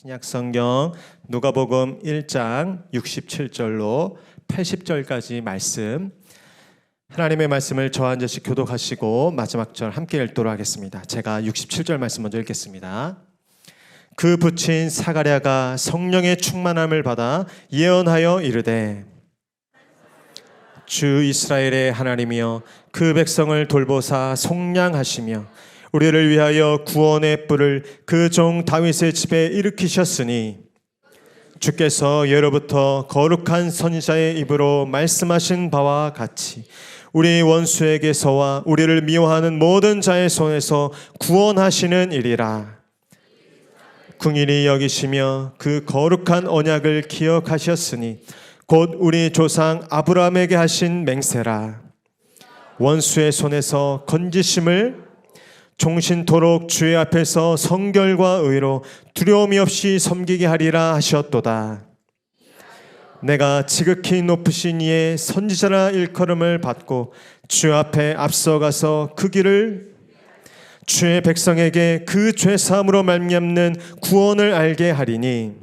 신약 성경 누가복음 1장 67절로 80절까지 말씀, 하나님의 말씀을 저 한 절씩 교독하시고 마지막 절 함께 읽도록 하겠습니다. 제가 67절 말씀 먼저 읽겠습니다. 그 부친 사가랴가 성령의 충만함을 받아 예언하여 이르되, 주 이스라엘의 하나님이여 그 백성을 돌보사 속량하시며 우리를 위하여 구원의 뿔을 그 종 다윗의 집에 일으키셨으니 주께서 예로부터 거룩한 선지자의 입으로 말씀하신 바와 같이 우리 원수에게서와 우리를 미워하는 모든 자의 손에서 구원하시는 일이라. 긍휼히 여기시며 그 거룩한 언약을 기억하셨으니 곧 우리 조상 아브라함에게 하신 맹세라. 원수의 손에서 건지심을 종신토록 주의 앞에서 성결과 의로 두려움이 없이 섬기게 하리라 하셨도다. 내가 지극히 높으신 이의 선지자라 일컬음을 받고 주 앞에 앞서가서 그 길을 주의 백성에게 그 죄사함으로 말미암는 구원을 알게 하리니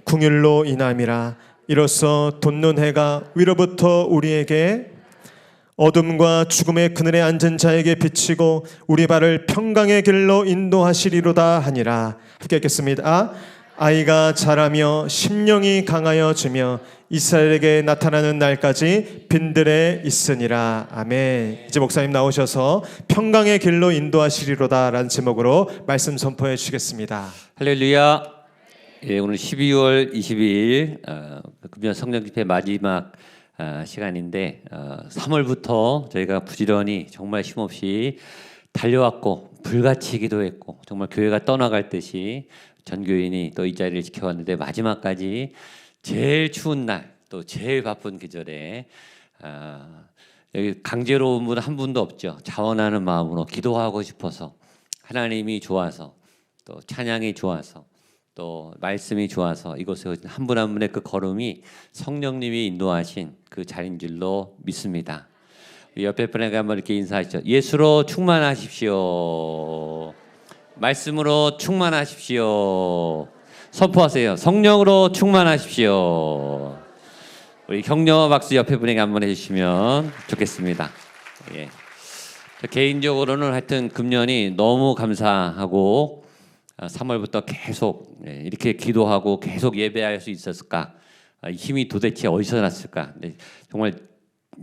긍휼로 인함이라. 이로써 돋는 해가 위로부터 우리에게 어둠과 죽음의 그늘에 앉은 자에게 비치고 우리 발을 평강의 길로 인도하시리로다 하니라. 함께 읽겠습니다. 아이가 자라며 심령이 강하여지며 이스라엘에게 나타나는 날까지 빈들에 있으니라. 아멘. 이제 목사님 나오셔서 평강의 길로 인도하시리로다 라는 제목으로 말씀 선포해 주시겠습니다. 할렐루야. 예, 오늘 12월 22일 금년 성령집회 마지막 시간인데 3월부터 저희가 부지런히 정말 쉼없이 달려왔고 불같이 기도했고 정말 교회가 떠나갈 듯이 전 교인이 또 이 자리를 지켜왔는데 마지막까지 제일 추운 날 또 제일 바쁜 계절에 여기 강제로운 분 한 분도 없죠. 자원하는 마음으로 기도하고 싶어서, 하나님이 좋아서, 또 찬양이 좋아서, 또 말씀이 좋아서 이곳에 한 분 한 분의 그 걸음이 성령님이 인도하신 그 자리인 줄로 믿습니다. 옆에 분에게 한번 이렇게 인사하시죠. 예수로 충만하십시오. 말씀으로 충만하십시오. 선포하세요. 성령으로 충만하십시오. 우리 격려와 박수 옆에 분에게 한번 해주시면 좋겠습니다. 예. 개인적으로는 하여튼 금년이 너무 감사하고 3월부터 계속 이렇게 기도하고 계속 예배할 수 있었을까? 힘이 도대체 어디서 났을까? 정말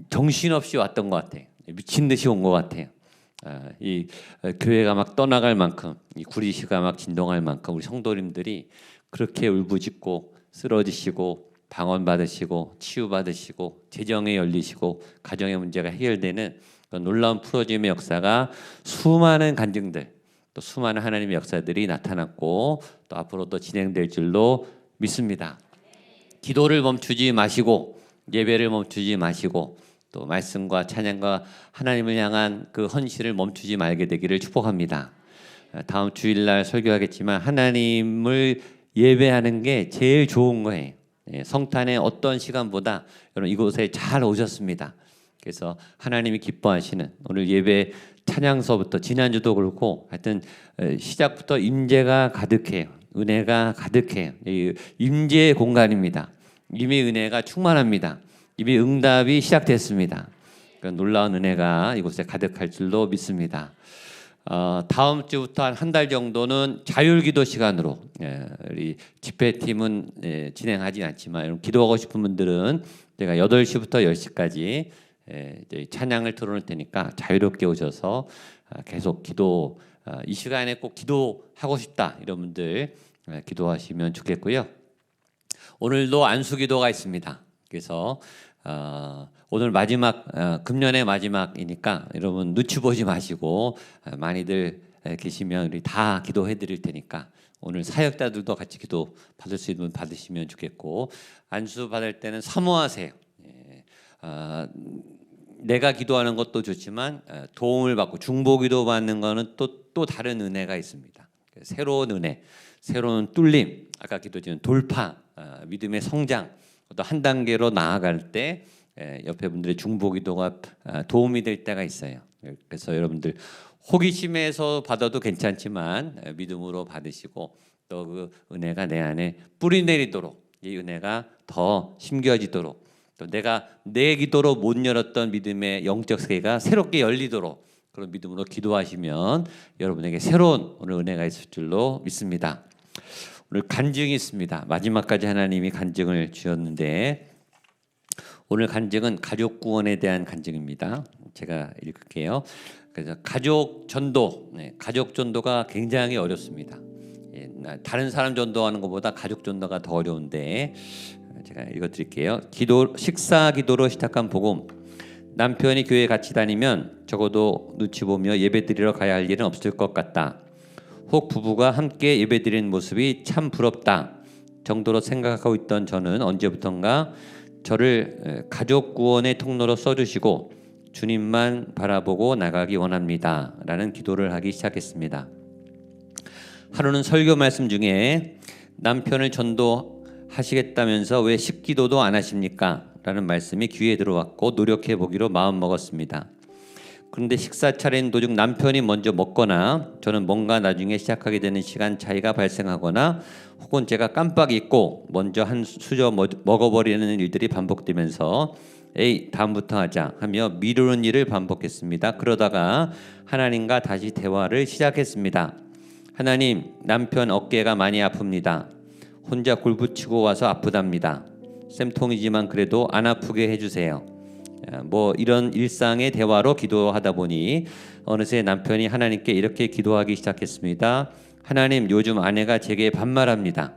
정신없이 왔던 것 같아요. 미친 듯이 온 것 같아요. 이 교회가 막 떠나갈 만큼, 이 구리시가 막 진동할 만큼 우리 성도님들이 그렇게 울부짖고 쓰러지시고 방언받으시고 치유받으시고 재정에 열리시고 가정의 문제가 해결되는 놀라운 풀어짐의 역사가 수많은 간증들, 또 수많은 하나님의 역사들이 나타났고 또 앞으로도 진행될 줄로 믿습니다. 기도를 멈추지 마시고 예배를 멈추지 마시고 또 말씀과 찬양과 하나님을 향한 그 헌신을 멈추지 말게 되기를 축복합니다. 다음 주일날 설교하겠지만 하나님을 예배하는 게 제일 좋은 거예요. 성탄의 어떤 시간보다 여러분 이곳에 잘 오셨습니다. 그래서 하나님이 기뻐하시는 오늘 예배 찬양서부터 지난주도 그렇고 하여튼 시작부터 임재가 가득해요. 은혜가 가득해요. 임재의 공간입니다. 이미 은혜가 충만합니다. 이미 응답이 시작됐습니다. 그러니까 놀라운 은혜가 이곳에 가득할 줄로 믿습니다. 다음 주부터 한 달 정도는 자율기도 시간으로 우리 집회팀은 진행하지 않지만 여러분 기도하고 싶은 분들은 제가 8시부터 10시까지 찬양을 틀어놓을 테니까 자유롭게 오셔서 계속 기도, 이 시간에 꼭 기도하고 싶다 이런 분들 기도하시면 좋겠고요. 오늘도 안수기도가 있습니다. 그래서 오늘 마지막 금년의 마지막이니까 여러분 눈치 보지 마시고 많이들 계시면 우리 다 기도해 드릴 테니까 오늘 사역자들도 같이 기도 받을 수 있는 분 받으시면 좋겠고, 안수 받을 때는 사모하세요. 내가 기도하는 것도 좋지만 도움을 받고 중보기도 받는 거는 또 다른 은혜가 있습니다. 새로운 은혜, 새로운 뚫림, 아까 기도드린 돌파, 믿음의 성장, 또 한 단계로 나아갈 때 옆에 분들의 중보기도가 도움이 될 때가 있어요. 그래서 여러분들 호기심에서 받아도 괜찮지만 믿음으로 받으시고 또 그 은혜가 내 안에 뿌리 내리도록 이 은혜가 더 심겨지도록 또 내가 내 기도로 못 열었던 믿음의 영적 세계가 새롭게 열리도록 그런 믿음으로 기도하시면 여러분에게 새로운 오늘 은혜가 있을 줄로 믿습니다. 오늘 간증이 있습니다. 마지막까지 하나님이 간증을 주셨는데 오늘 간증은 가족 구원에 대한 간증입니다. 제가 읽을게요. 그래서 가족 전도, 가족 전도가 굉장히 어렵습니다. 다른 사람 전도하는 것보다 가족 전도가 더 어려운데 제가 읽어드릴게요. 식사 기도로 시작한 복음. 남편이 교회 같이 다니면 적어도 눈치 보며 예배드리러 가야 할 일은 없을 것 같다. 혹 부부가 함께 예배드리는 모습이 참 부럽다 정도로 생각하고 있던 저는 언제부턴가 저를 가족 구원의 통로로 써주시고 주님만 바라보고 나가기 원합니다 라는 기도를 하기 시작했습니다. 하루는 설교 말씀 중에 남편을 전도하시겠다면서 왜 식기도도 안 하십니까? 라는 말씀이 귀에 들어왔고 노력해 보기로 마음먹었습니다. 그런데 식사 차례인 도중 남편이 먼저 먹거나 저는 뭔가 나중에 시작하게 되는 시간 차이가 발생하거나 혹은 제가 깜빡 잊고 먼저 한 수저 먹어버리는 일들이 반복되면서 에이 다음부터 하자 하며 미루는 일을 반복했습니다. 그러다가 하나님과 다시 대화를 시작했습니다. 하나님, 남편 어깨가 많이 아픕니다. 혼자 골붙이고 와서 아프답니다. 쌤통이지만 그래도 안 아프게 해주세요. 뭐 이런 일상의 대화로 기도하다 보니 어느새 남편이 하나님께 이렇게 기도하기 시작했습니다. 하나님, 요즘 아내가 제게 반말합니다.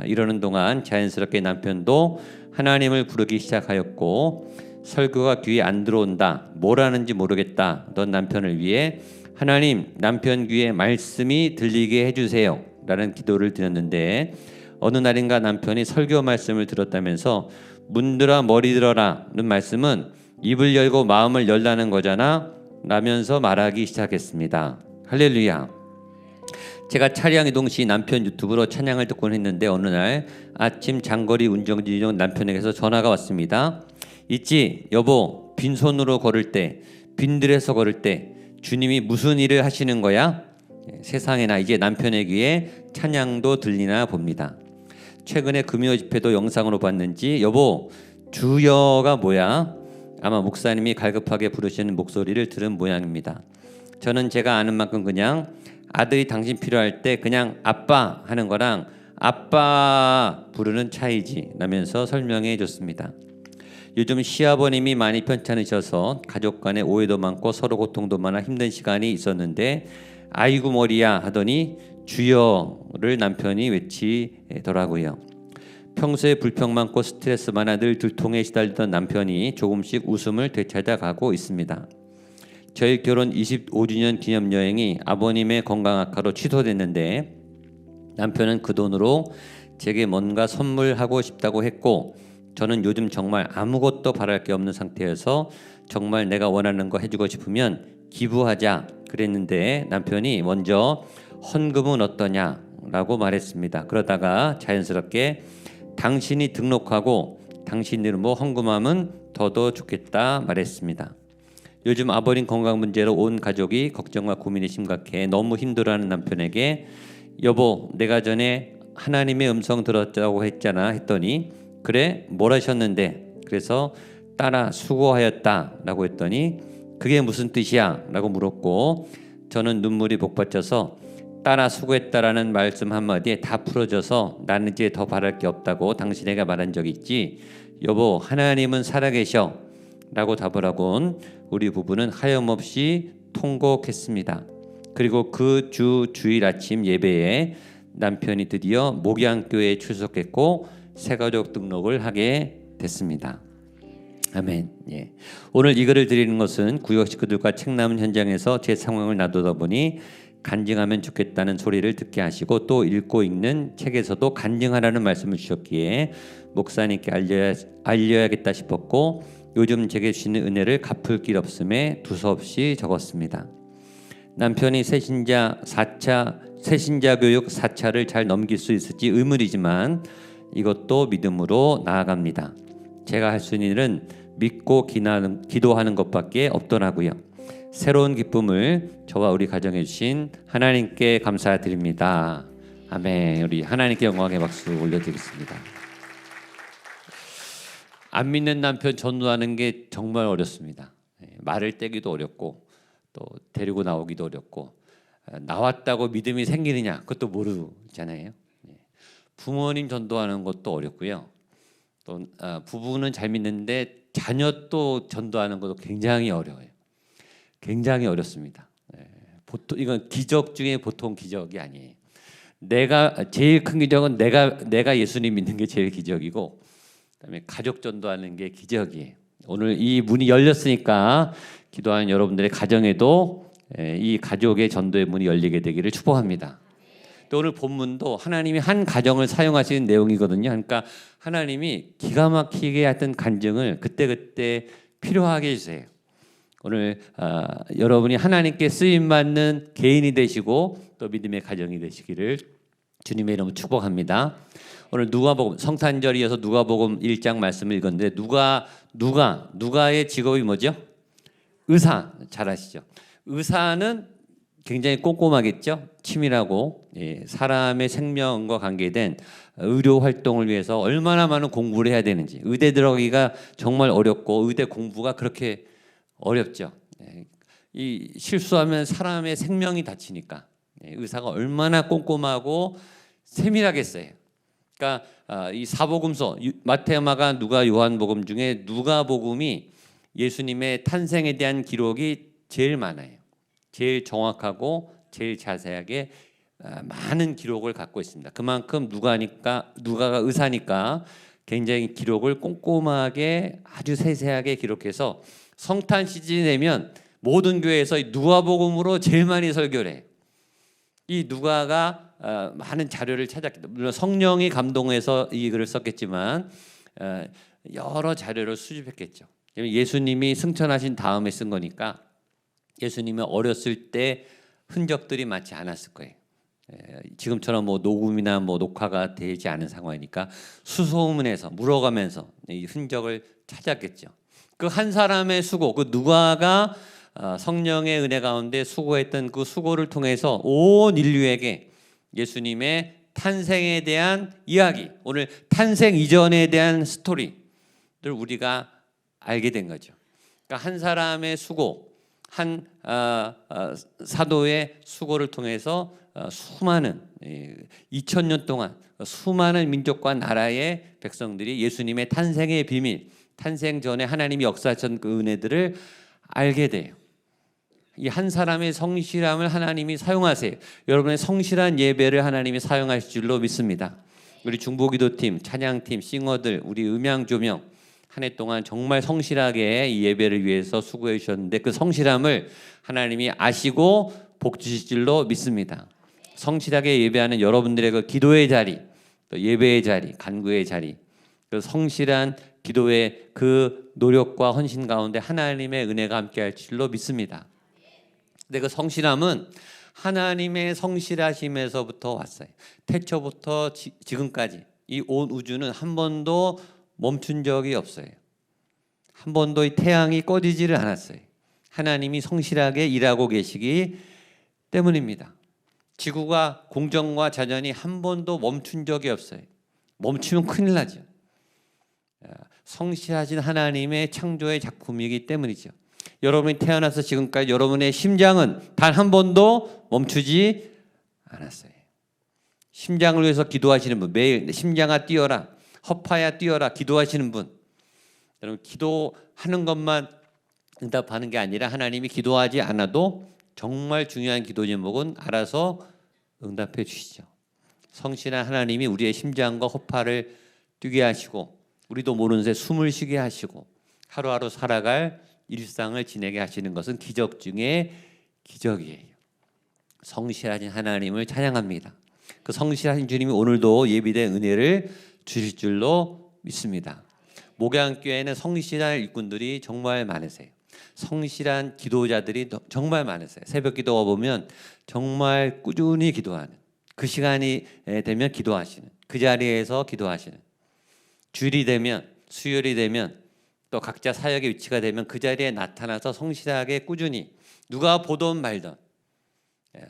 이러는 동안 자연스럽게 남편도 하나님을 부르기 시작하였고 설교가 귀에 안 들어온다, 뭘 하는지 모르겠다 넌 남편을 위해 하나님, 남편 귀에 말씀이 들리게 해주세요 라는 기도를 드렸는데 어느 날인가 남편이 설교 말씀을 들었다면서 문들아 머리 들어라는 말씀은 입을 열고 마음을 열라는 거잖아 라면서 말하기 시작했습니다. 할렐루야. 제가 차량 이동 시 남편 유튜브로 찬양을 듣곤 했는데 어느 날 아침 장거리 운전 중 남편에게서 전화가 왔습니다. 있지 여보, 빈손으로 걸을 때 빈들에서 걸을 때 주님이 무슨 일을 하시는 거야? 세상에나 이제 남편의 귀에 찬양도 들리나 봅니다. 최근에 금요 집회도 영상으로 봤는지 여보 주여가 뭐야? 아마 목사님이 갈급하게 부르시는 목소리를 들은 모양입니다. 저는 제가 아는 만큼 그냥 아들이 당신 필요할 때 그냥 아빠 하는 거랑 아빠 부르는 차이지 라면서 설명해 줬습니다. 요즘 시아버님이 많이 편찮으셔서 가족 간에 오해도 많고 서로 고통도 많아 힘든 시간이 있었는데 아이고 머리야 하더니 주여를 남편이 외치더라고요. 평소에 불평 많고 스트레스 많아 늘 들통에 시달리던 남편이 조금씩 웃음을 되찾아가고 있습니다. 저희 결혼 25주년 기념여행이 아버님의 건강 악화로 취소됐는데 남편은 그 돈으로 제게 뭔가 선물하고 싶다고 했고 저는 요즘 정말 아무것도 바랄 게 없는 상태여서 정말 내가 원하는 거 해주고 싶으면 기부하자 그랬는데 남편이 먼저 헌금은 어떠냐라고 말했습니다. 그러다가 자연스럽게 당신이 등록하고 당신 이름으로 헌금하면 더더 좋겠다 말했습니다. 요즘 아버님 건강 문제로 온 가족이 걱정과 고민이 심각해 너무 힘들어하는 남편에게 여보 내가 전에 하나님의 음성 들었다고 했잖아 했더니 그래 뭘 하셨는데 그래서 따라 수고하였다 라고 했더니 그게 무슨 뜻이야 라고 물었고 저는 눈물이 복받쳐서 따라 수고했다라는 말씀 한마디에 다 풀어져서 나는 이제 더 바랄 게 없다고 당신에게 말한 적 있지 여보 하나님은 살아계셔 라고 답을 하곤 우리 부부는 하염없이 통곡했습니다. 그리고 그 주일 아침 예배에 남편이 드디어 목양교회에 출석했고 새가족 등록을 하게 됐습니다. 아멘. 예. 오늘 이 글을 드리는 것은 구역 식구들과 책 남은 현장에서 제 상황을 놔두다 보니 간증하면 좋겠다는 소리를 듣게 하시고 또 읽고 읽는 책에서도 간증하라는 말씀을 주셨기에 목사님께 알려야겠다 싶었고 요즘 제게 주시는 은혜를 갚을 길 없음에 두서없이 적었습니다. 남편이 새신자 교육 4차를 잘 넘길 수 있을지 의문이지만 이것도 믿음으로 나아갑니다. 제가 할 수 있는 일은 믿고 기도하는 것밖에 없더라고요. 새로운 기쁨을 저와 우리 가정해 주신 하나님께 감사드립니다. 아멘. 우리 하나님께 영광의 박수 올려드리겠습니다. 안 믿는 남편 전도하는 게 정말 어렵습니다. 말을 떼기도 어렵고 또 데리고 나오기도 어렵고 나왔다고 믿음이 생기느냐 그것도 모르잖아요. 부모님 전도하는 것도 어렵고요. 또 부부는 잘 믿는데 자녀 또 전도하는 것도 굉장히 어려워요. 굉장히 어렵습니다. 보통 이건 기적 중에 보통 기적이 아니에요. 내가 제일 큰 기적은 내가 예수님 믿는 게 제일 기적이고, 그다음에 가족 전도하는 게 기적이에요. 오늘 이 문이 열렸으니까 기도하는 여러분들의 가정에도 이 가족의 전도의 문이 열리게 되기를 축복합니다. 또 오늘 본문도 하나님이 한 가정을 사용하시는 내용이거든요. 그러니까 하나님이 기가 막히게 하여튼 간증을 그때그때 필요하게 해주세요. 오늘 여러분이 하나님께 쓰임받는 개인이 되시고 또 믿음의 가정이 되시기를 주님의 이름으로 축복합니다. 오늘 누가복음 성탄절이어서 누가복음 1장 말씀을 읽었는데 누가의 직업이 뭐죠? 의사. 잘 아시죠? 의사는 굉장히 꼼꼼하겠죠. 치밀하고 사람의 생명과 관계된 의료 활동을 위해서 얼마나 많은 공부를 해야 되는지, 의대 들어가기가 정말 어렵고 의대 공부가 그렇게 어렵죠. 이 실수하면 사람의 생명이 다치니까 의사가 얼마나 꼼꼼하고 세밀하겠어요. 그러니까 이 사복음서 마태, 마가, 누가, 요한복음 중에 누가복음이 예수님의 탄생에 대한 기록이 제일 많아요. 제일 정확하고 제일 자세하게 많은 기록을 갖고 있습니다. 그만큼 누가가 의사니까 굉장히 기록을 꼼꼼하게 아주 세세하게 기록해서 성탄 시즌이 되면 모든 교회에서 이 누가복음으로 제일 많이 설교를 해요. 이 누가가 많은 자료를 찾았기 때문에, 물론 성령이 감동해서 이 글을 썼겠지만 여러 자료를 수집했겠죠. 예수님이 승천하신 다음에 쓴 거니까 예수님이 어렸을 때 흔적들이 많지 않았을 거예요. 지금처럼 뭐 녹음이나 뭐 녹화가 되지 않은 상황이니까 수소문해서 물어가면서 이 흔적을 찾았겠죠. 그 한 사람의 수고, 그 누가가 성령의 은혜 가운데 수고했던 그 수고를 통해서 온 인류에게 예수님의 탄생에 대한 이야기, 오늘 탄생 이전에 대한 스토리를 우리가 알게 된 거죠. 그러니까 한 사람의 수고, 한 사도의 수고를 통해서 수많은 2000년 동안 수많은 민족과 나라의 백성들이 예수님의 탄생의 비밀, 탄생 전에 하나님이 역사하신 그 은혜들을 알게 돼요. 이 한 사람의 성실함을 하나님이 사용하세요. 여러분의 성실한 예배를 하나님이 사용하실 줄로 믿습니다. 우리 중보기도팀, 찬양팀, 싱어들, 우리 음향 조명 한 해 동안 정말 성실하게 이 예배를 위해서 수고해 주셨는데 그 성실함을 하나님이 아시고 복 주실 줄로 믿습니다. 성실하게 예배하는 여러분들의 그 기도의 자리, 또 예배의 자리, 간구의 자리, 그 성실한 기도의 그 노력과 헌신 가운데 하나님의 은혜가 함께할 줄로 믿습니다. 근데 그 성실함은 하나님의 성실하심에서부터 왔어요. 태초부터 지금까지 이 온 우주는 한 번도 멈춘 적이 없어요. 한 번도 이 태양이 꺼지지를 않았어요. 하나님이 성실하게 일하고 계시기 때문입니다. 지구가 공정과 자연이 한 번도 멈춘 적이 없어요. 멈추면 큰일 나죠. 성실하신 하나님의 창조의 작품이기 때문이죠. 여러분이 태어나서 지금까지 여러분의 심장은 단 한 번도 멈추지 않았어요. 심장을 위해서 기도하시는 분, 매일 심장아 뛰어라, 허파야 뛰어라 기도하시는 분, 여러분 기도하는 것만 응답하는 게 아니라 하나님이 기도하지 않아도 정말 중요한 기도 제목은 알아서 응답해 주시죠. 성실한 하나님이 우리의 심장과 허파를 뛰게 하시고 우리도 모르는 새 숨을 쉬게 하시고 하루하루 살아갈 일상을 지내게 하시는 것은 기적 중에 기적이에요. 성실하신 하나님을 찬양합니다. 그 성실하신 주님이 오늘도 예비된 은혜를 주실 줄로 믿습니다. 목양교회는 성실한 일꾼들이 정말 많으세요. 성실한 기도자들이 정말 많으세요. 새벽 기도가 보면 정말 꾸준히 기도하는, 그 시간이 되면 기도하시는, 그 자리에서 기도하시는, 주일이 되면, 수요일이 되면, 또 각자 사역의 위치가 되면 그 자리에 나타나서 성실하게 꾸준히 누가 보던 말던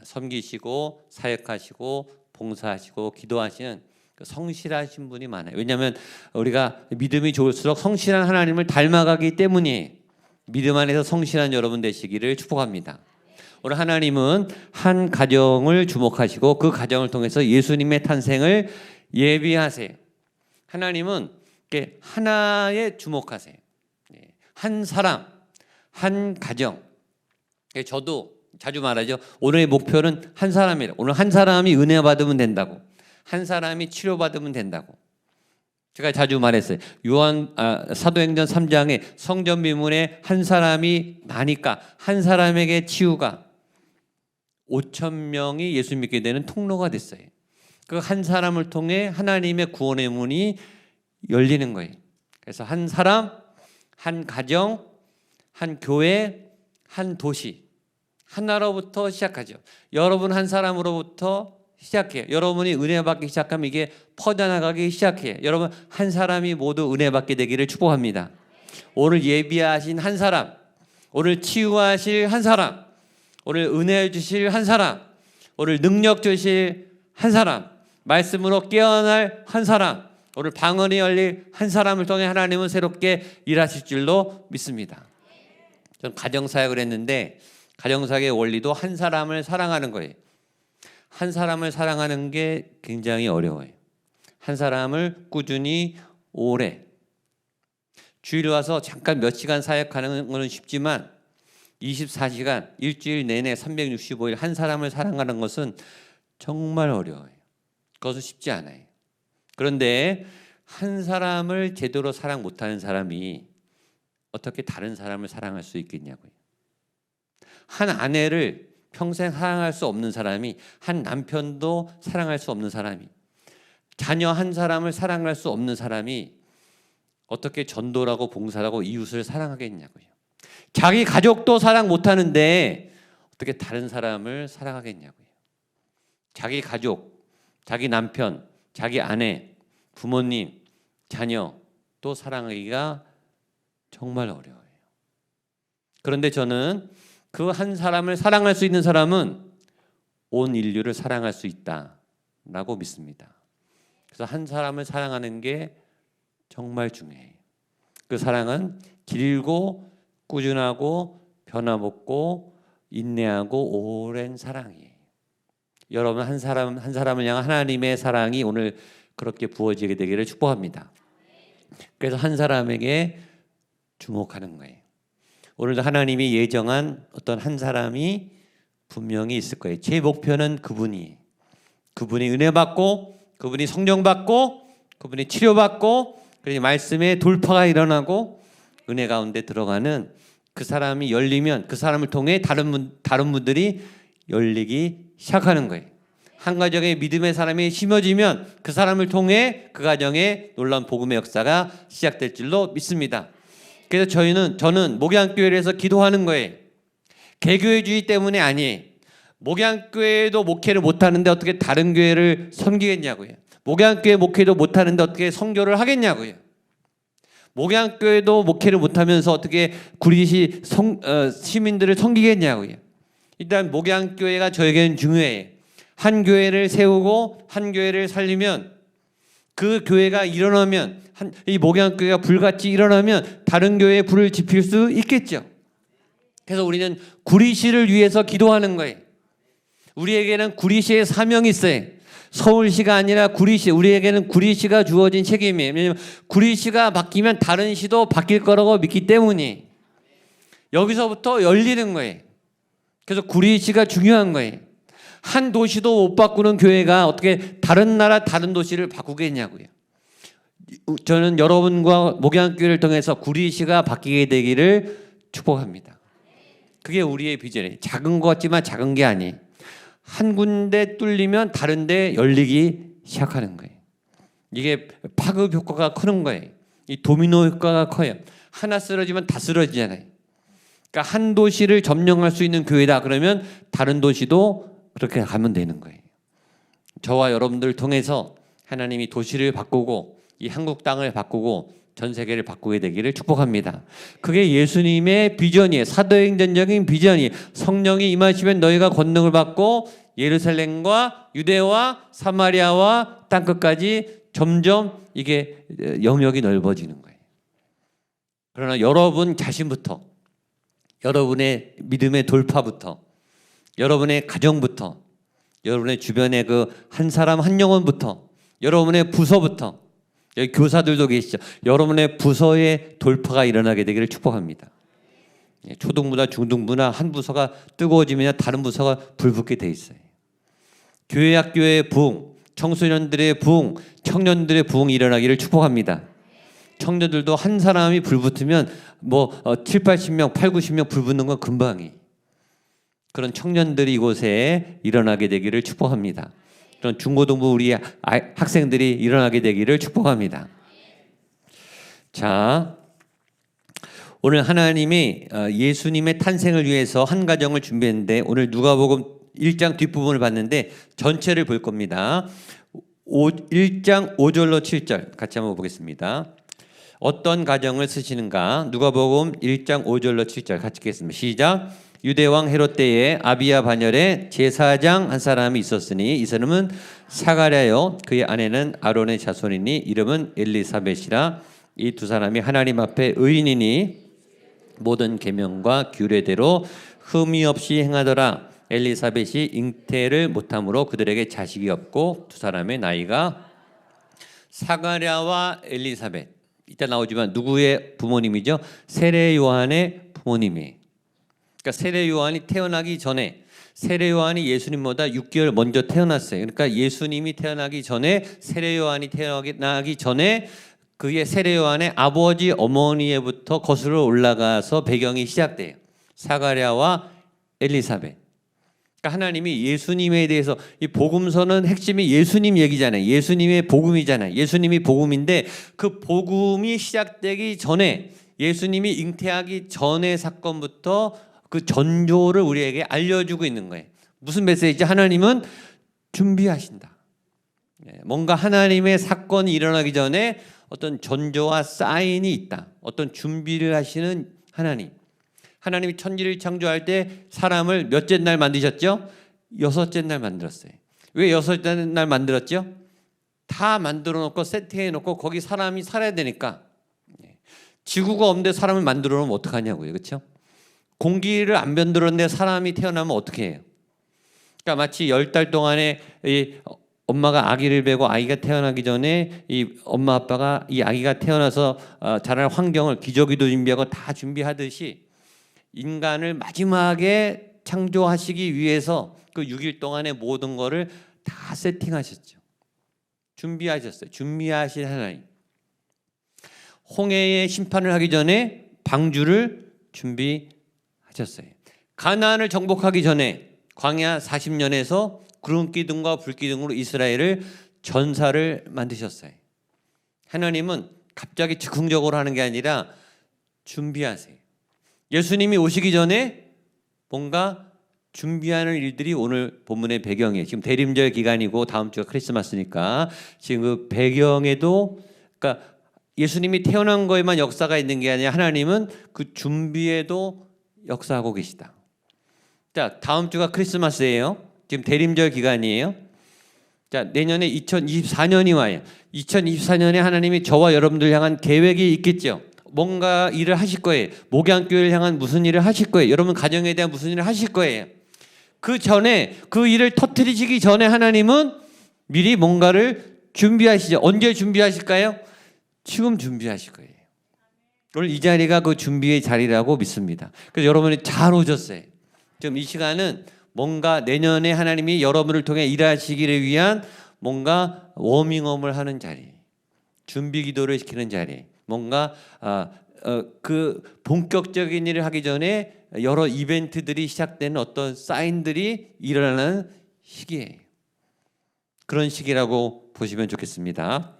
섬기시고 사역하시고 봉사하시고 기도하시는 그 성실하신 분이 많아요. 왜냐하면 우리가 믿음이 좋을수록 성실한 하나님을 닮아가기 때문에 믿음 안에서 성실한 여러분 되시기를 축복합니다. 오늘 하나님은 한 가정을 주목하시고 그 가정을 통해서 예수님의 탄생을 예비하세요. 하나님은 이렇게 하나에 주목하세요. 한 사람, 한 가정. 저도 자주 말하죠. 오늘의 목표는 한 사람이에요. 오늘 한 사람이 은혜 받으면 된다고. 한 사람이 치료받으면 된다고. 제가 자주 말했어요. 사도행전 3장에 성전 비문에 한 사람이 나니까 한 사람에게 치유가 5,000명이 예수 믿게 되는 통로가 됐어요. 그 한 사람을 통해 하나님의 구원의 문이 열리는 거예요. 그래서 한 사람, 한 가정, 한 교회, 한 도시 하나로부터 시작하죠. 여러분 한 사람으로부터 시작해요. 여러분이 은혜 받기 시작하면 이게 퍼져나가기 시작해요. 여러분 한 사람이 모두 은혜 받게 되기를 축복합니다. 오늘 예비하신 한 사람, 오늘 치유하실 한 사람, 오늘 은혜 주실 한 사람, 오늘 능력 주실 한 사람, 말씀으로 깨어날 한 사람, 오늘 방언이 열릴 한 사람을 통해 하나님은 새롭게 일하실 줄로 믿습니다. 저는 가정사역을 했는데 가정사역의 원리도 한 사람을 사랑하는 거예요. 한 사람을 사랑하는 게 굉장히 어려워요. 한 사람을 꾸준히 오래 주일에 와서 잠깐 몇 시간 사역하는 것은 쉽지만 24시간 일주일 내내 365일 한 사람을 사랑하는 것은 정말 어려워요. 그것은 쉽지 않아요. 그런데 한 사람을 제대로 사랑 못하는 사람이 어떻게 다른 사람을 사랑할 수 있겠냐고요. 한 아내를 평생 사랑할 수 없는 사람이, 한 남편도 사랑할 수 없는 사람이, 자녀 한 사람을 사랑할 수 없는 사람이 어떻게 전도라고 봉사라고 이웃을 사랑하겠냐고요. 자기 가족도 사랑 못하는데 어떻게 다른 사람을 사랑하겠냐고요. 자기 가족, 자기 남편, 자기 아내, 부모님, 자녀 또 사랑하기가 정말 어려워요. 그런데 저는 그 한 사람을 사랑할 수 있는 사람은 온 인류를 사랑할 수 있다라고 믿습니다. 그래서 한 사람을 사랑하는 게 정말 중요해요. 그 사랑은 길고 꾸준하고 변함없고 인내하고 오랜 사랑이에요. 여러분 한 사람을 향한 하나님의 사랑이 오늘 그렇게 부어지게 되기를 축복합니다. 그래서 한 사람에게 주목하는 거예요. 오늘도 하나님이 예정한 어떤 한 사람이 분명히 있을 거예요. 제 목표는 그분이 은혜 받고, 그분이 성령 받고, 그분이 치료 받고, 그래서 말씀의 돌파가 일어나고 은혜 가운데 들어가는 그 사람이 열리면 그 사람을 통해 다른 분들이 열리기 시작하는 거예요. 한 가정에 믿음의 사람이 심어지면 그 사람을 통해 그 가정에 놀라운 복음의 역사가 시작될 줄로 믿습니다. 그래서 저는 목양교회에서 기도하는 거예요. 개교회주의 때문에 아니에요. 목양교회도 목회를 못하는데 어떻게 다른 교회를 섬기겠냐고요. 목양교회 목회도 못하는데 어떻게 선교를 하겠냐고요. 목양교회도 목회를 못하면서 어떻게 구리시 시민들을 섬기겠냐고요. 일단 목양교회가 저에게는 중요해요. 한 교회를 세우고 한 교회를 살리면 그 교회가 일어나면 이 목양교회가 불같이 일어나면 다른 교회에 불을 지필 수 있겠죠. 그래서 우리는 구리시를 위해서 기도하는 거예요. 우리에게는 구리시의 사명이 있어요. 서울시가 아니라 구리시, 우리에게는 구리시가 주어진 책임이에요. 왜냐하면 구리시가 바뀌면 다른 시도 바뀔 거라고 믿기 때문에 여기서부터 열리는 거예요. 그래서 구리시가 중요한 거예요. 한 도시도 못 바꾸는 교회가 어떻게 다른 나라 다른 도시를 바꾸겠냐고요. 저는 여러분과 목양교회를 통해서 구리시가 바뀌게 되기를 축복합니다. 그게 우리의 비전이에요. 작은 것 같지만 작은 게 아니에요. 한 군데 뚫리면 다른 데 열리기 시작하는 거예요. 이게 파급 효과가 크는 거예요. 이 도미노 효과가 커요. 하나 쓰러지면 다 쓰러지잖아요. 그러니까 한 도시를 점령할 수 있는 교회다 그러면 다른 도시도 그렇게 가면 되는 거예요. 저와 여러분들 통해서 하나님이 도시를 바꾸고 이 한국 땅을 바꾸고 전 세계를 바꾸게 되기를 축복합니다. 그게 예수님의 비전이에요. 사도행전적인 비전이 성령이 임하시면 너희가 권능을 받고 예루살렘과 유대와 사마리아와 땅끝까지 점점 이게 영역이 넓어지는 거예요. 그러나 여러분 자신부터, 여러분의 믿음의 돌파부터, 여러분의 가정부터, 여러분의 주변의 그 한 사람 한 영혼부터, 여러분의 부서부터, 여기 교사들도 계시죠. 여러분의 부서의 돌파가 일어나게 되기를 축복합니다. 초등부나 중등부나 한 부서가 뜨거워지면 다른 부서가 불붙게 돼 있어요. 교회 학교의 부흥, 청소년들의 부흥, 청년들의 부흥이 일어나기를 축복합니다. 청년들도 한 사람이 불붙으면 7, 80명, 8, 90명 불붙는 건 금방이. 그런 청년들이 이곳에 일어나게 되기를 축복합니다. 그런 중고등부 우리 학생들이 일어나게 되기를 축복합니다. 자, 오늘 하나님이 예수님의 탄생을 위해서 한 가정을 준비했는데 오늘 누가복음 1장 뒷부분을 봤는데 전체를 볼 겁니다. 1장 5절로 7절 같이 한번 보겠습니다. 어떤 가정을 쓰시는가? 누가복음 1장 5절로 7절 같이 읽겠습니다. 시작. 유대왕 헤롯 때에 아비야 반열에 제사장 한 사람이 있었으니 이 사람은 사가랴요 그의 아내는 아론의 자손이니 이름은 엘리사벳이라. 이 두 사람이 하나님 앞에 의인이니 모든 계명과 규례대로 흠이 없이 행하더라. 엘리사벳이 잉태를 못함으로 그들에게 자식이 없고 두 사람의 나이가 사가랴와 엘리사벳 이따 나오지만 누구의 부모님이죠? 세례 요한의 부모님이. 그러니까 세례 요한이 태어나기 전에 세례 요한이 예수님보다 6개월 먼저 태어났어요. 그러니까 예수님이 태어나기 전에 세례 요한이 태어나기 전에 그의 세례 요한의 아버지 어머니에부터 거슬러 올라가서 배경이 시작돼요. 사가랴와 엘리사벳. 그러니까 하나님이 예수님에 대해서 이 복음서는 핵심이 예수님 얘기잖아요. 예수님의 복음이잖아요. 예수님이 복음인데 그 복음이 시작되기 전에 예수님이 잉태하기 전의 사건부터 그 전조를 우리에게 알려주고 있는 거예요. 무슨 메시지지? 하나님은 준비하신다. 뭔가 하나님의 사건이 일어나기 전에 어떤 전조와 사인이 있다. 어떤 준비를 하시는 하나님. 하나님이 천지를 창조할 때 사람을 몇째 날 만드셨죠? 6째 날 만들었어요. 왜 6째 날 만들었죠? 다 만들어 놓고 세팅해 놓고 거기 사람이 살아야 되니까. 지구가 없는데 사람을 만들어 놓으면 어떡하냐고요. 그렇죠? 공기를 안 만들었는데 사람이 태어나면 어떻게 해요? 그러니까 마치 10달 동안에 이 엄마가 아기를 베고 아기가 태어나기 전에 이 엄마 아빠가 이 아기가 태어나서 자랄 환경을 기저귀도 준비하고 다 준비하듯이 인간을 마지막에 창조하시기 위해서 그 6일 동안의 모든 거를 다 세팅하셨죠. 준비하셨어요. 준비하신 하나님. 홍해의 심판을 하기 전에 방주를 준비하셨어요. 가나안을 정복하기 전에 광야 40년에서 구름 기둥과 불 기둥으로 이스라엘을 전사를 만드셨어요. 하나님은 갑자기 즉흥적으로 하는 게 아니라 준비하세요. 예수님이 오시기 전에 뭔가 준비하는 일들이 오늘 본문의 배경이에요. 지금 대림절 기간이고 다음 주가 크리스마스니까 지금 그 배경에도 그러니까 예수님이 태어난 거에만 역사가 있는 게 아니라 하나님은 그 준비에도 역사하고 계시다. 자, 다음 주가 크리스마스예요. 지금 대림절 기간이에요. 자, 내년에 2024년이 와요. 2024년에 하나님이 저와 여러분들 향한 계획이 있겠죠. 뭔가 일을 하실 거예요. 목양교회를 향한 무슨 일을 하실 거예요. 여러분 가정에 대한 무슨 일을 하실 거예요. 그 전에 그 일을 터뜨리시기 전에 하나님은 미리 뭔가를 준비하시죠. 언제 준비하실까요? 지금 준비하실 거예요. 오늘 이 자리가 그 준비의 자리라고 믿습니다. 그래서 여러분이 잘 오셨어요. 지금 이 시간은 뭔가 내년에 하나님이 여러분을 통해 일하시기를 위한 뭔가 워밍업을 하는 자리, 준비 기도를 시키는 자리, 뭔가 그 본격적인 일을 하기 전에 여러 이벤트들이 시작되는 어떤 사인들이 일어나는 시기예요. 그런 시기라고 보시면 좋겠습니다.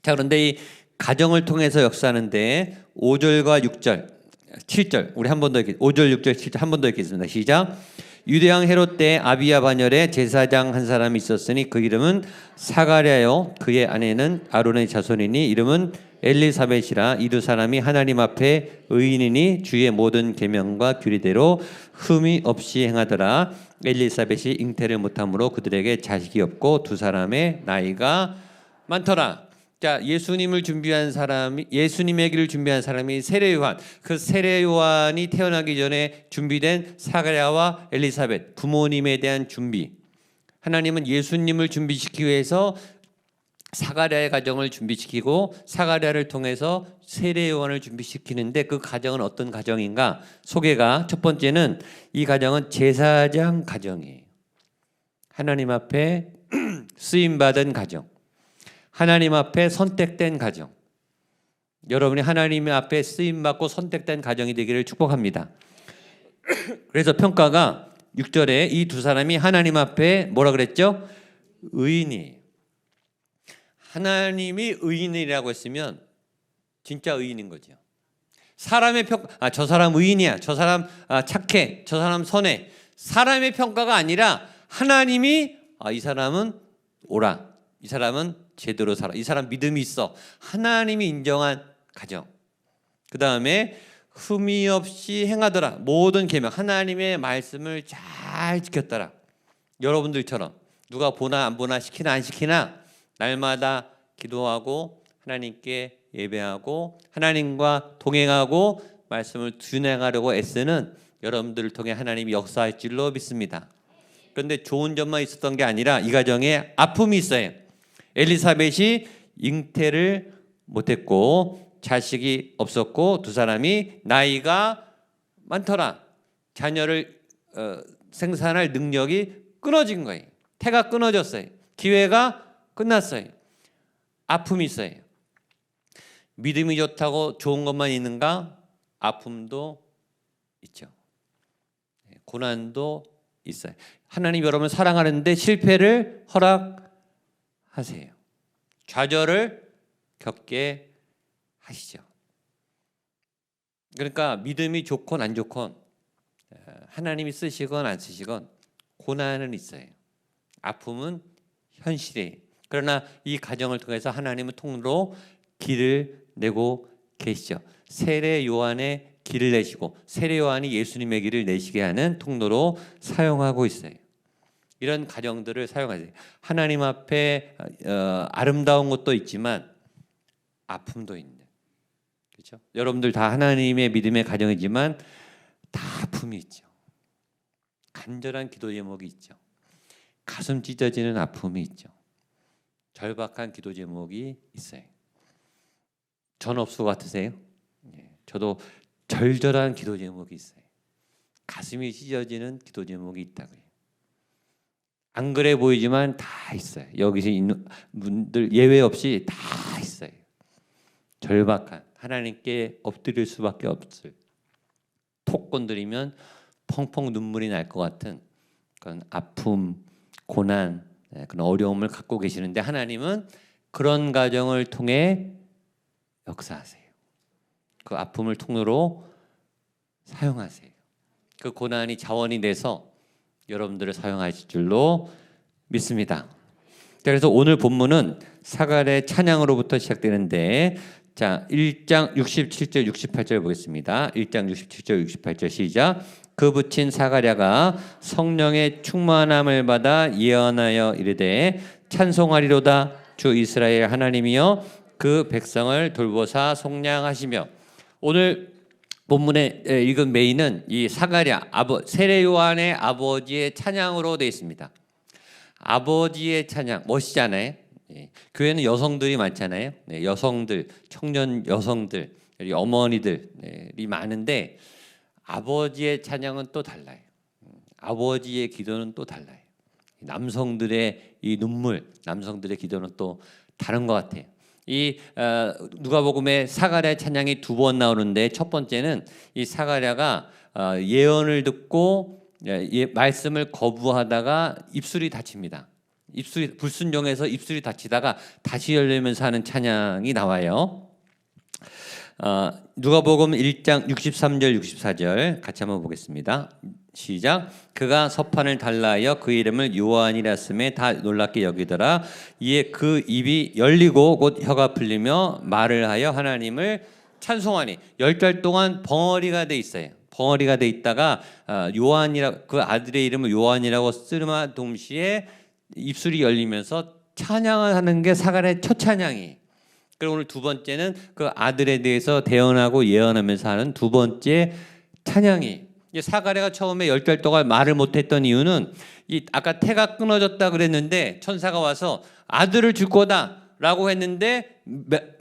자, 그런데 이 가정을 통해서 역사하는데 5절과 6절, 7절 우리 한 번 더 읽겠습니다. 5절, 6절, 7절 한 번 더 읽겠습니다. 시작. 유대왕 헤롯 때 아비야 반열에 제사장 한 사람이 있었으니 그 이름은 사가랴요 그의 아내는 아론의 자손이니 이름은 엘리사벳이라 이 두 사람이 하나님 앞에 의인이니 주의 모든 계명과 규례대로 흠이 없이 행하더라. 엘리사벳이 잉태를 못함으로 그들에게 자식이 없고 두 사람의 나이가 많더라. 자, 예수님의 길을 준비한 사람이 세례 요한. 그 세례 요한이 태어나기 전에 준비된 사가랴와 엘리사벳, 부모님에 대한 준비. 하나님은 예수님을 준비시키기 위해서 사가랴의 가정을 준비시키고 사가랴를 통해서 세례 요한을 준비시키는데 그 가정은 어떤 가정인가? 소개가 첫 번째는 이 가정은 제사장 가정이에요. 하나님 앞에 쓰임 받은 가정. 하나님 앞에 선택된 가정. 여러분이 하나님 앞에 쓰임 받고 선택된 가정이 되기를 축복합니다. 그래서 평가가 6절에 이 두 사람이 하나님 앞에 뭐라 그랬죠? 의인이에요. 하나님이 의인이라고 했으면 진짜 의인인 거죠. 사람의 평가, 저 사람 의인이야, 저 사람 착해, 저 사람 선해. 사람의 평가가 아니라 하나님이 이 사람은 옳아, 이 사람은 제대로 살아, 이 사람 믿음이 있어. 하나님이 인정한 가정. 그 다음에 흠이 없이 행하더라. 모든 계명, 하나님의 말씀을 잘 지켰더라. 여러분들처럼 누가 보나 안 보나 시키나 안 시키나 날마다 기도하고 하나님께 예배하고 하나님과 동행하고 말씀을 준행하려고 애쓰는 여러분들을 통해 하나님이 역사할 줄로 믿습니다. 그런데 좋은 점만 있었던 게 아니라 이 가정에 아픔이 있어요. 엘리사벳이 잉태를 못했고 자식이 없었고 두 사람이 나이가 많더라. 자녀를 생산할 능력이 끊어진 거예요. 태가 끊어졌어요. 기회가 끝났어요. 아픔이 있어요. 믿음이 좋다고 좋은 것만 있는가? 아픔도 있죠. 고난도 있어요. 하나님 여러분을 사랑하는데 실패를 허락하세요. 좌절을 겪게 하시죠. 그러니까 믿음이 좋건 안 좋건 하나님이 쓰시건 안 쓰시건 고난은 있어요. 아픔은 현실이에요. 그러나 이 가정을 통해서 하나님은 통로로 길을 내고 계시죠. 세례 요한의 길을 내시고 세례 요한이 예수님의 길을 내시게 하는 통로로 사용하고 있어요. 이런 가정들을 사용하세요. 하나님 앞에 아름다운 것도 있지만 아픔도 있는. 그렇죠? 여러분들 다 하나님의 믿음의 가정이지만 다 아픔이 있죠. 간절한 기도 제목이 있죠. 가슴 찢어지는 아픔이 있죠. 절박한 기도 제목이 있어요. 전업소 같으세요? 저도 절절한 기도 제목이 있어요. 가슴이 찢어지는 기도 제목이 있다고요. 안 그래 보이지만 다 있어요. 여기서 있는 분들 예외 없이 다 있어요. 절박한, 하나님께 엎드릴 수밖에 없을, 톡 건드리면 펑펑 눈물이 날 것 같은 그런 아픔, 고난, 그런 어려움을 갖고 계시는데 하나님은 그런 가정을 통해 역사하세요. 그 아픔을 통로로 사용하세요. 그 고난이 자원이 돼서 여러분들을 사용하실 줄로 믿습니다. 그래서 오늘 본문은 사갈의 찬양으로부터 시작되는데, 자 1장 67절 68절 보겠습니다. 1장 67절 68절 시작. 그 붙인 사가랴가 성령의 충만함을 받아 예언하여 이르되 찬송하리로다 주 이스라엘 하나님이여 그 백성을 돌보사 속량하시며. 오늘 본문에 읽은 메인은 이 사가랴 세례 요한의 아버지의 찬양으로 되어 있습니다. 아버지의 찬양 멋있잖아요. 교회는 여성들이 많잖아요. 여성들, 청년 여성들, 어머니들이 많은데 아버지의 찬양은 또 달라요. 아버지의 기도는 또 달라요. 남성들의 이 눈물, 남성들의 기도는 또 다른 것 같아요. 이 누가복음에 사가랴 찬양이 두 번 나오는데 첫 번째는 이 사가랴가 예언을 듣고 말씀을 거부하다가 입술이 다칩니다. 입술이 불순종해서 입술이 다치다가 다시 열리면서 하는 찬양이 나와요. 누가복음 1장 63절 64절 같이 한번 보겠습니다. 시작. 그가 서판을 달라하여 그 이름을 요한이라 쓰매 다 놀랍게 여기더라. 이에 그 입이 열리고 곧 혀가 풀리며 말을 하여 하나님을 찬송하니 10달 동안 벙어리가 돼 있어요. 벙어리가 돼 있다가 요한이라 그 아들의 이름을 요한이라고 쓰마 동시에 입술이 열리면서 찬양을 하는 게 사가랴의 첫 찬양이. 그리고 오늘 두 번째는 그 아들에 대해서 대언하고 예언하면서 하는 두 번째 찬양이. 사가랴가 처음에 10달 동안 말을 못했던 이유는 아까 태가 끊어졌다 그랬는데 천사가 와서 아들을 줄 거다라고 했는데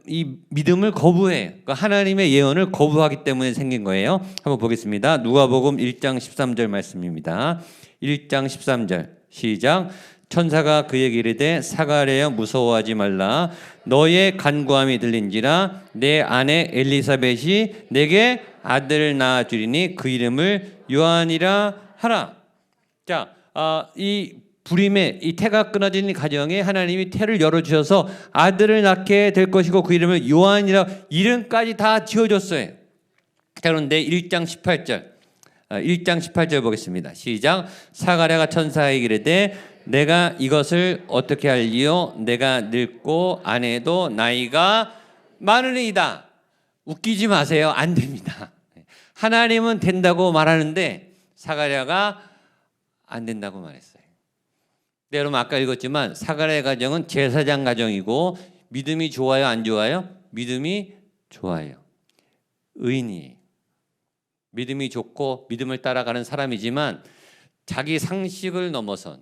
이 믿음을 거부해. 그러니까 하나님의 예언을 거부하기 때문에 생긴 거예요. 한번 보겠습니다. 누가복음 1장 13절 말씀입니다. 1장 13절 시작. 천사가 그에게 이르되 사가랴여 무서워하지 말라. 너의 간구함이 들린지라. 내 아내 엘리사벳이 내게 아들을 낳아 주리니 그 이름을 요한이라 하라. 자, 이 불임의 이 태가 끊어진 가정에 하나님이 태를 열어주셔서 아들을 낳게 될 것이고 그 이름을 요한이라 이름까지 다 지어줬어요. 그런데 1장 18절 보겠습니다. 시작. 사가랴가 천사에게 이르되 내가 이것을 어떻게 알리요? 내가 늙고 아내도 나이가 많으니이다. 웃기지 마세요. 안 됩니다. 하나님은 된다고 말하는데 사가랴가 안 된다고 말했어요. 네, 여러분 아까 읽었지만 사가랴의 가정은 제사장 가정이고 믿음이 좋아요, 안 좋아요? 믿음이 좋아요. 의인이 믿음이 좋고 믿음을 따라가는 사람이지만 자기 상식을 넘어선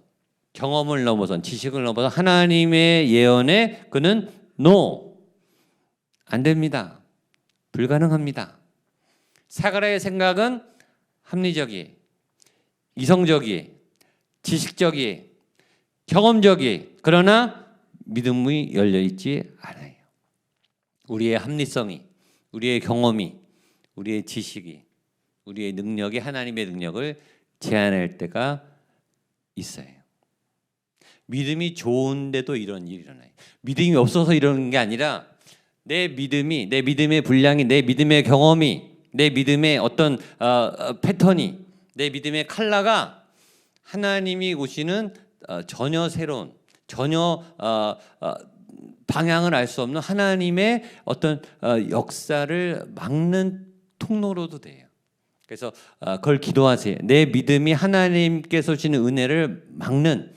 경험을 넘어선 지식을 넘어선 하나님의 예언에 그는 NO 안 됩니다. 불가능합니다. 사가랴의 생각은 합리적이, 이성적이, 지식적이, 경험적이 그러나 믿음이 열려있지 않아요. 우리의 합리성이, 우리의 경험이, 우리의 지식이, 우리의 능력이 하나님의 능력을 제한할 때가 있어요. 믿음이 좋은데도 이런 일이 일어나요. 믿음이 없어서 이러는 게 아니라 내 믿음이, 내 믿음의 분량이, 내 믿음의 경험이, 내 믿음의 어떤 패턴이, 내 믿음의 컬러가 하나님이 오시는 전혀 새로운, 전혀 방향을 알 수 없는 하나님의 어떤 역사를 막는 통로로도 돼요. 그래서 그걸 기도하세요. 내 믿음이 하나님께서 주시는 은혜를 막는,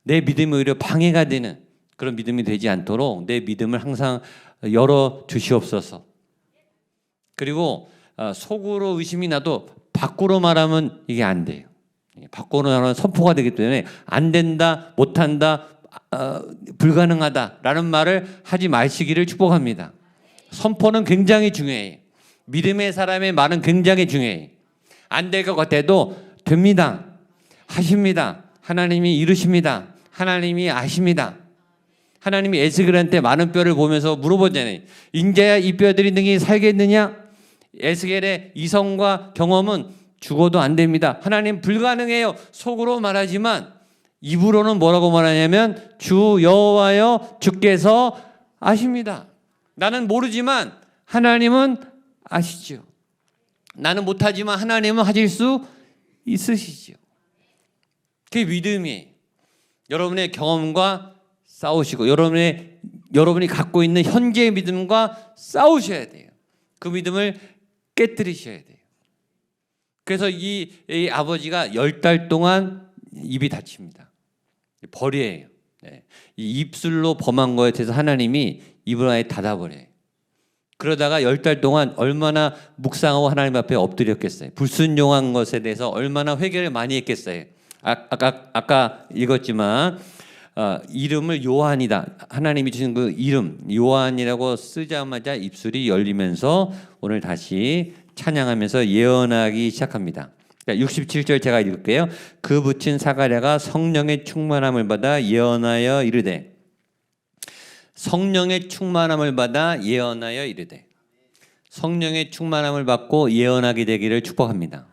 내 믿음이 오히려 방해가 되는 그런 믿음이 되지 않도록 내 믿음을 항상 열어 주시옵소서. 그리고 속으로 의심이 나도 밖으로 말하면 이게 안 돼요. 밖으로 말하면 선포가 되기 때문에 안 된다, 못한다, 불가능하다라는 말을 하지 마시기를 축복합니다. 선포는 굉장히 중요해요. 믿음의 사람의 말은 굉장히 중요해요. 안 될 것 같아도 됩니다. 하십니다. 하나님이 이루십니다. 하나님이 아십니다. 하나님이 에스겔한테 많은 뼈를 보면서 물어보잖아요. 인자야 이 뼈들이 능히 살겠느냐? 에스겔의 이성과 경험은 죽어도 안 됩니다. 하나님 불가능해요. 속으로 말하지만 입으로는 뭐라고 말하냐면 주 여호와여 주께서 아십니다. 나는 모르지만 하나님은 아시죠. 나는 못하지만 하나님은 하실 수 있으시죠. 그게 믿음이에요. 여러분의 경험과 싸우시고 여러분이 갖고 있는 현재의 믿음과 싸우셔야 돼요. 그 믿음을 깨뜨리셔야 돼요. 그래서 이 아버지가 10달 동안 입이 닫힙니다. 벌이에요. 네. 이 입술로 범한 거에 대해서 하나님이 입을 아예 닫아버려요. 그러다가 10달 동안 얼마나 묵상하고 하나님 앞에 엎드렸겠어요. 불순종한 것에 대해서 얼마나 회개를 많이 했겠어요. 아까 읽었지만 이름을 요한이다. 하나님이 주신 그 이름 요한이라고 쓰자마자 입술이 열리면서 오늘 다시 찬양하면서 예언하기 시작합니다. 67절 제가 읽을게요. 그 붙인 사가랴가 성령의 충만함을 받아 예언하여 이르되 성령의 충만함을 받아 예언하여 이르되 성령의 충만함을 받고 예언하게 되기를 축복합니다.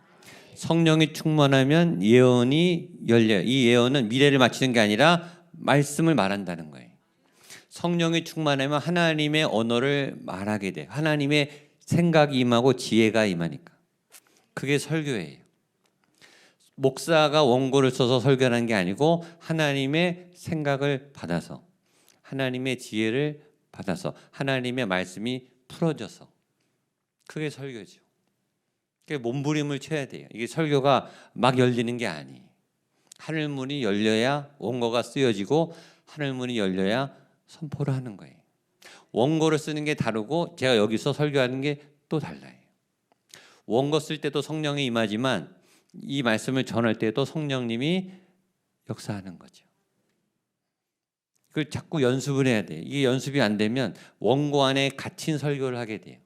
성령이 충만하면 예언이 열려요. 이 예언은 미래를 맞추는 게 아니라 말씀을 말한다는 거예요. 성령이 충만하면 하나님의 언어를 말하게 돼요. 하나님의 생각이 임하고 지혜가 임하니까. 그게 설교예요. 목사가 원고를 써서 설교하는 게 아니고 하나님의 생각을 받아서, 하나님의 지혜를 받아서, 하나님의 말씀이 풀어져서, 그게 설교죠. 그게 몸부림을 쳐야 돼요. 이게 설교가 막 열리는 게 아니에요. 하늘문이 열려야 원고가 쓰여지고 하늘문이 열려야 선포를 하는 거예요. 원고를 쓰는 게 다르고 제가 여기서 설교하는 게 또 달라요. 원고 쓸 때도 성령이 임하지만 이 말씀을 전할 때도 성령님이 역사하는 거죠. 그걸 자꾸 연습을 해야 돼요. 이게 연습이 안 되면 원고 안에 갇힌 설교를 하게 돼요.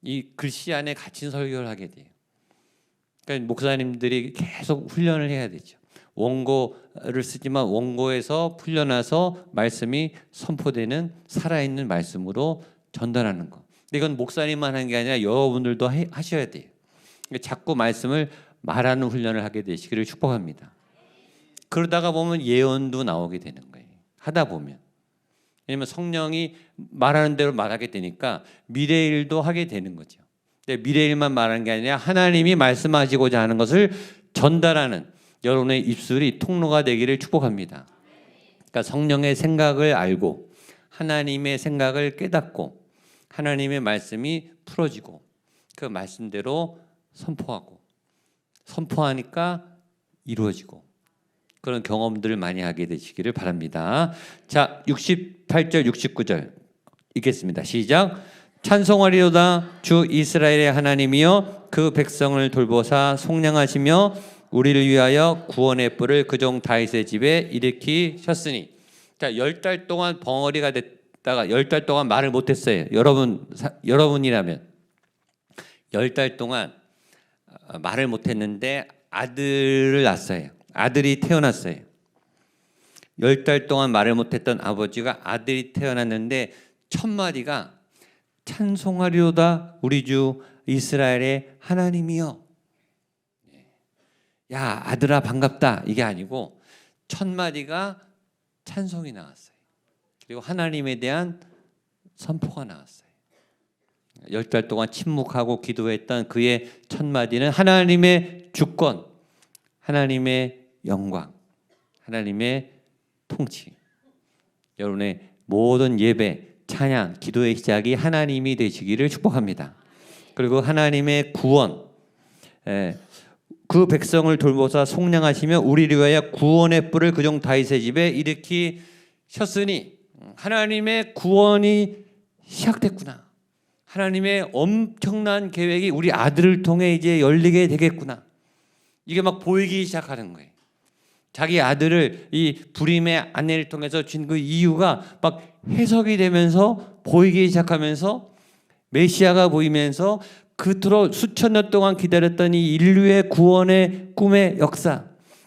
이 글씨 안에 갇힌 설교를 하게 돼요. 그러니까 목사님들이 계속 훈련을 해야 되죠. 원고를 쓰지만 원고에서 풀려나서 말씀이 선포되는 살아있는 말씀으로 전달하는 거. 근데 이건 목사님만 하는 게 아니라 여러분들도 하셔야 돼요. 그러니까 자꾸 말씀을 말하는 훈련을 하게 되시기를 축복합니다. 그러다가 보면 예언도 나오게 되는 거예요. 하다 보면. 왜냐하면 성령이 말하는 대로 말하게 되니까 미래 일도 하게 되는 거죠. 근데 미래 일만 말하는 게 아니라 하나님이 말씀하시고자 하는 것을 전달하는 여러분의 입술이 통로가 되기를 축복합니다. 그러니까 성령의 생각을 알고 하나님의 생각을 깨닫고 하나님의 말씀이 풀어지고 그 말씀대로 선포하고 선포하니까 이루어지고 그런 경험들을 많이 하게 되시기를 바랍니다. 자, 68절 69절 읽겠습니다. 시작. 찬송하리로다 주 이스라엘의 하나님이여 그 백성을 돌보사 속량하시며 우리를 위하여 구원의 뿔을 그종 다윗의 집에 일으키셨으니. 자, 10달 동안 벙어리가 됐다가 10달 동안 말을 못했어요. 여러분이라면 10달 동안 말을 못했는데 아들을 낳았어요. 아들이 태어났어요. 10달 동안 말을 못했던 아버지가 아들이 태어났는데 첫 마디가 찬송하리로다 우리 주 이스라엘의 하나님이여. 야 아들아 반갑다 이게 아니고 첫 마디가 찬송이 나왔어요. 그리고 하나님에 대한 선포가 나왔어요. 10달 동안 침묵하고 기도했던 그의 첫 마디는 하나님의 주권, 하나님의 영광, 하나님의 통치. 여러분의 모든 예배, 찬양, 기도의 시작이 하나님이 되시기를 축복합니다. 그리고 하나님의 구원, 그 백성을 돌보사 속량하시며 우리를 위하여 구원의 뿔을 그종 다윗의 집에 일으키셨으니 하나님의 구원이 시작됐구나. 하나님의 엄청난 계획이 우리 아들을 통해 이제 열리게 되겠구나. 이게 막 보이기 시작하는 거예요. 자기 아들을 이 불임의 아내를 통해서 준 그 이유가 막 해석이 되면서 보이기 시작하면서 메시아가 보이면서 그토록 수천 년 동안 기다렸던 이 인류의 구원의 꿈의 역사,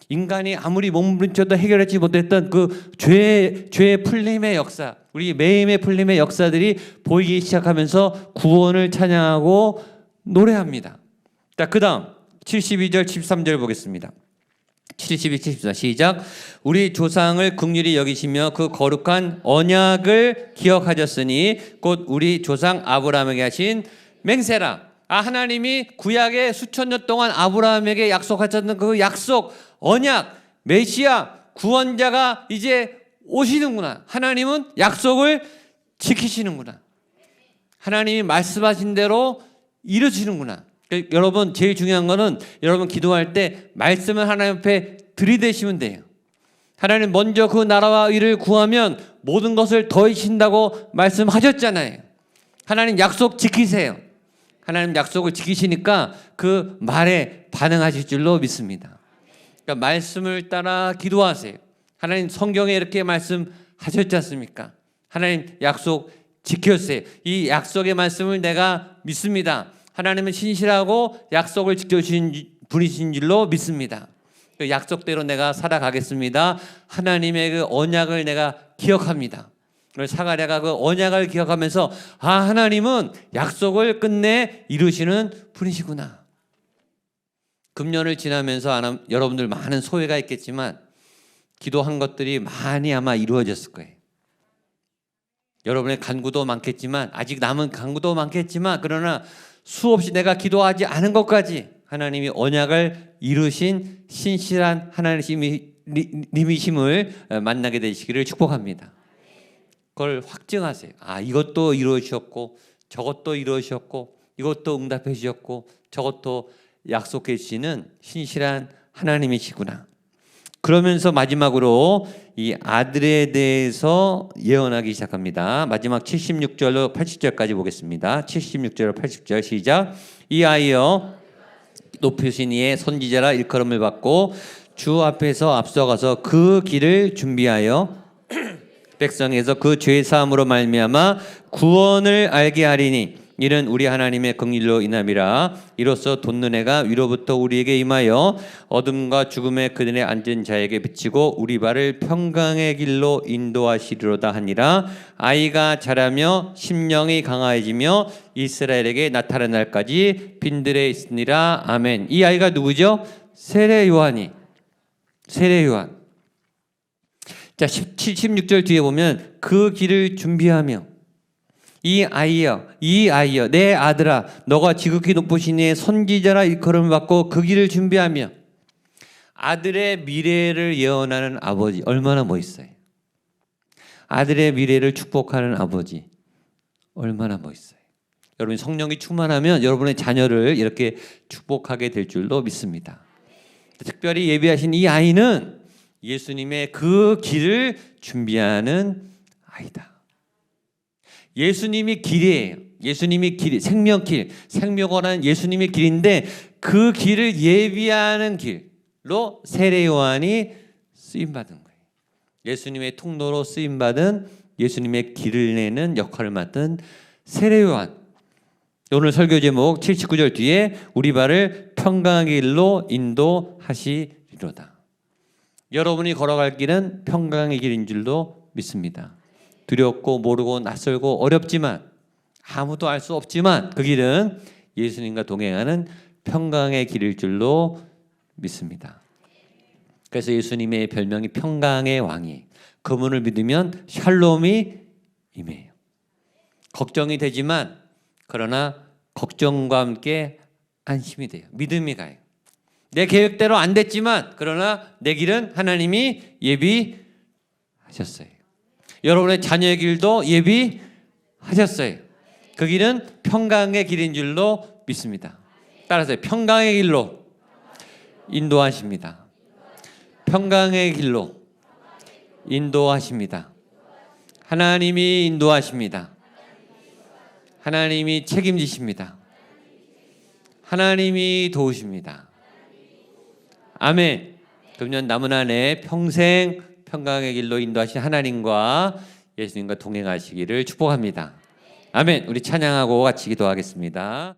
인간이 아무리 몸부림쳐도 해결하지 못했던 그 죄의 풀림의 역사, 우리 매임의 풀림의 역사들이 보이기 시작하면서 구원을 찬양하고 노래합니다. 자, 그 다음 72절 73절 보겠습니다. 72, 74 시작. 우리 조상을 긍휼히 여기시며 그 거룩한 언약을 기억하셨으니 곧 우리 조상 아브라함에게 하신 맹세라. 하나님이 구약에 수천 년 동안 아브라함에게 약속하셨던 그 약속, 언약, 메시아, 구원자가 이제 오시는구나. 하나님은 약속을 지키시는구나. 하나님이 말씀하신 대로 이루시는구나. 여러분 제일 중요한 거는 여러분 기도할 때 말씀을 하나님 앞에 들이대시면 돼요. 하나님 먼저 그 나라와 의를 구하면 모든 것을 더하신다고 말씀하셨잖아요. 하나님 약속 지키세요. 하나님 약속을 지키시니까 그 말에 반응하실 줄로 믿습니다. 그러니까 말씀을 따라 기도하세요. 하나님 성경에 이렇게 말씀하셨지 않습니까? 하나님 약속 지켰어요. 이 약속의 말씀을 내가 믿습니다. 하나님은 신실하고 약속을 지켜주신 분이신 줄로 믿습니다. 그 약속대로 내가 살아가겠습니다. 하나님의 그 언약을 내가 기억합니다. 사가랴가 그 언약을 기억하면서 하나님은 약속을 끝내 이루시는 분이시구나. 금년을 지나면서 여러분들 많은 소회가 있겠지만 기도한 것들이 많이 아마 이루어졌을 거예요. 여러분의 간구도 많겠지만 아직 남은 간구도 많겠지만 그러나 수없이 내가 기도하지 않은 것까지 하나님이 언약을 이루신 신실한 하나님이심을 만나게 되시기를 축복합니다. 그걸 확증하세요. 아, 이것도 이루어주셨고 저것도 이루어주셨고 이것도 응답해 주셨고 저것도 약속해 주시는 신실한 하나님이시구나. 그러면서 마지막으로 이 아들에 대해서 예언하기 시작합니다. 마지막 76절로 80절까지 보겠습니다. 76절 80절 시작. 이 아이여 높으신 이의 선지자라 일컬음을 받고 주 앞에서 앞서가서 그 길을 준비하여 백성에서 그 죄 사함으로 말미암아 구원을 알게 하리니 이는 우리 하나님의 긍휼로 인함이라. 이로써 돋는 해가 위로부터 우리에게 임하여 어둠과 죽음의 그늘에 앉은 자에게 비치고 우리 발을 평강의 길로 인도하시리로다 하니라. 아이가 자라며 심령이 강화해지며 이스라엘에게 나타난 날까지 빈들에 있으니라. 아멘. 이 아이가 누구죠? 세례 요한이. 세례 요한. 자, 16절 뒤에 보면 그 길을 준비하며 이 아이여 내 아들아 너가 지극히 높으신 이의 선지자라 일컬음을 받고 그 길을 준비하며. 아들의 미래를 예언하는 아버지 얼마나 멋있어요. 아들의 미래를 축복하는 아버지 얼마나 멋있어요. 여러분 성령이 충만하면 여러분의 자녀를 이렇게 축복하게 될 줄도 믿습니다. 특별히 예비하신 이 아이는 예수님의 그 길을 준비하는 아이다. 예수님이 길이에요. 예수님이 길, 생명길, 생명원한 예수님의 길인데 그 길을 예비하는 길로 세례 요한이 쓰임받은 거예요. 예수님의 통로로 쓰임받은 예수님의 길을 내는 역할을 맡은 세례 요한. 오늘 설교 제목 79절 뒤에 우리 발을 평강의 길로 인도하시리로다. 여러분이 걸어갈 길은 평강의 길인 줄도 믿습니다. 두렵고 모르고 낯설고 어렵지만 아무도 알 수 없지만 그 길은 예수님과 동행하는 평강의 길일 줄로 믿습니다. 그래서 예수님의 별명이 평강의 왕이에요. 그분을 믿으면 샬롬이 임해요. 걱정이 되지만 그러나 걱정과 함께 안심이 돼요. 믿음이 가요. 내 계획대로 안 됐지만 그러나 내 길은 하나님이 예비하셨어요. 여러분의 자녀의 길도 예비하셨어요. 그 길은 평강의 길인 줄로 믿습니다. 따라서 평강의 길로 인도하십니다. 평강의 길로 인도하십니다. 하나님이 인도하십니다. 하나님이 책임지십니다. 하나님이 도우십니다. 아멘. 금년 남은 한 해 평생 평강의 길로 인도하신 하나님과 예수님과 동행하시기를 축복합니다. 아멘. 우리 찬양하고 같이 기도하겠습니다.